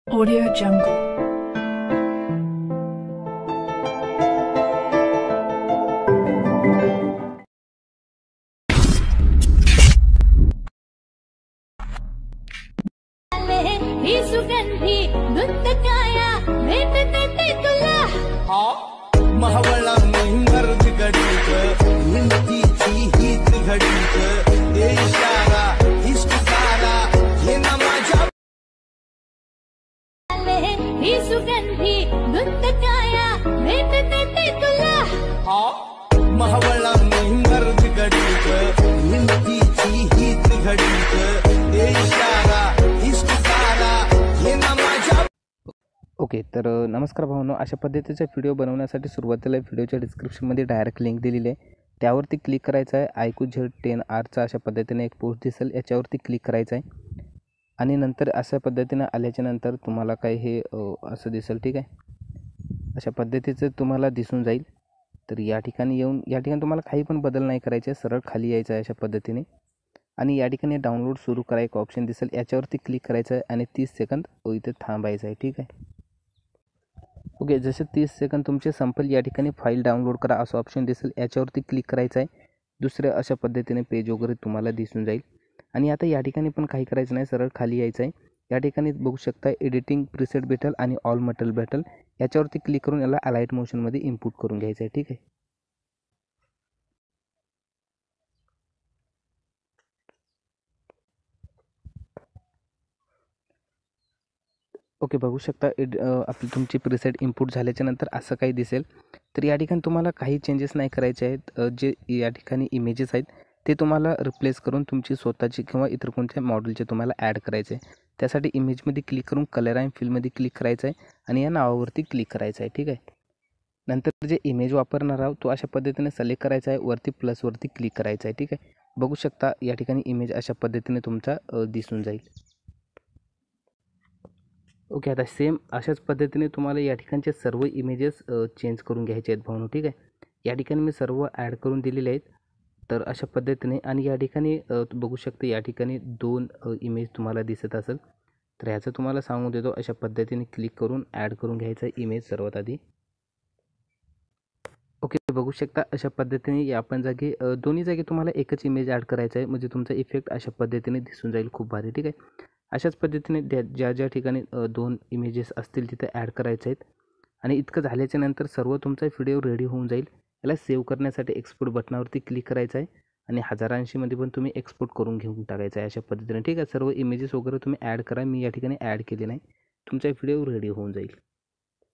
Audio Jungle. ही सुगंधी दुंदकाया भेटते तुला महवळा महिंगर घडीत हिंदीची हीच घडीत ये इशारा इश्कारा ये ना माझ्या ही सुगंधी दुंदकाया भेटते तुला महवळा महिंगर घडीत हिंदीची हीच घडीत ये इशारा इश्कारा ये ना माझ्या. ओके, तर नमस्कार भावनो. अशा पद्धतीचा व्हिडिओ बनवण्यासाठी सुरुवातीला व्हिडिओच्या डिस्क्रिप्शनमध्ये डायरेक्ट लिंक दिलेली आहे, त्यावरती क्लिक करायचं आहे. आयकू Z10R अशा पद्धतीने एक पोस्ट दिसेल, याच्यावरती क्लिक करायचं आहे आणि नंतर अशा पद्धतीनं आल्याच्या नंतर तुम्हाला काय हे असं दिसेल. ठीक आहे, अशा पद्धतीचं तुम्हाला दिसून जाईल. तर या ठिकाणी येऊन या ठिकाणी तुम्हाला काही पण बदल नाही करायचे, सरळ खाली यायचं आहे अशा पद्धतीने आणि या ठिकाणी डाउनलोड सुरू करा एक ऑप्शन दिसेल, याच्यावरती क्लिक करायचं आहे आणि 30 सेकंद इथे थांबायचं आहे. ठीक आहे. ओके, जसे 30 सेकंद तुमचे संपेल या ठिकाणी फाईल डाउनलोड करा असं ऑप्शन दिसेल, याच्यावरती क्लिक करायचं आहे. दुसऱ्या अशा पद्धतीने पेज वगैरे तुम्हाला दिसून जाईल आणि आता या ठिकाणी पण काही करायचं नाही, सरळ खाली यायचं आहे. या ठिकाणी बघू शकता एडिटिंग प्रीसेट भेटेल आणि ऑल मटेरियल भेटेल, याच्यावरती क्लिक करून याला अलाइट मोशनमध्ये इनपुट करून घ्यायचं आहे. ठीक आहे. ओके, बघू शकता आपली तुमची प्रीसेट इनपुट झाल्याच्या नंतर असं काही दिसेल. तर या ठिकाणी तुम्हाला काही चेंजेस नाही करायचे आहेत. जे या ठिकाणी इमेजेस आहेत ते तुम्हाला रिप्लेस करून तुमची स्वतःची किंवा इतर कोणत्या मॉडेलचे तुम्हाला ॲड करायचे आहे. त्यासाठी इमेजमध्ये क्लिक करून कलर अँड फिलमध्ये क्लिक करायचं आहे आणि या नावावरती क्लिक करायचं आहे. ठीक आहे. नंतर जे इमेज वापरणार आहोत तो अशा पद्धतीने सिलेक्ट करायचा आहे, वरती प्लसवरती क्लिक करायचं आहे. ठीक आहे. बघू शकता या ठिकाणी इमेज अशा पद्धतीने तुमचा दिसून जाईल. ओके, आता सेम अशाच पद्धतीने तुम्हाला या ठिकाणचे सर्व इमेजेस चेंज करून घ्यायचे आहेत भावनो. ठीक आहे. या ठिकाणी मी सर्व ॲड करून दिलेले आहेत. तर अशा पद्धतीने आणि या ठिकाणी बघू शकता या ठिकाणी 2 इमेज तुम्हाला दिसत असेल. तर ह्याचं तुम्हाला सांगून देतो, अशा पद्धतीने क्लिक करून ॲड करून घ्यायचा इमेज सर्वात आधी. ओके, बघू शकता अशा पद्धतीने या आपण जागी दोन्ही जागी तुम्हाला एकच इमेज ॲड करायचा आहे, म्हणजे तुमचा इफेक्ट अशा पद्धतीने दिसून जाईल, खूप भारी. ठीक आहे. अशाच पद्धतीने ज्या ज्या ठिकाणी 2 इमेजेस असतील तिथे ॲड करायचे आहेत आणि इतकं झाल्याच्या नंतर सर्व तुमचा व्हिडिओ रेडी होऊन जाईल. याला सेव्ह करण्यासाठी एक्सपोर्ट बटनावरती क्लिक करायचं आहे आणि 1080मध्ये पण तुम्ही एक्सपोर्ट करून घेऊन टाकायचं आहे अशा पद्धतीने. ठीक आहे. सर्व इमेजेस वगैरे तुम्ही ॲड करा, मी या ठिकाणी ॲड केले नाही, तुमचा व्हिडिओ रेडी होऊन जाईल.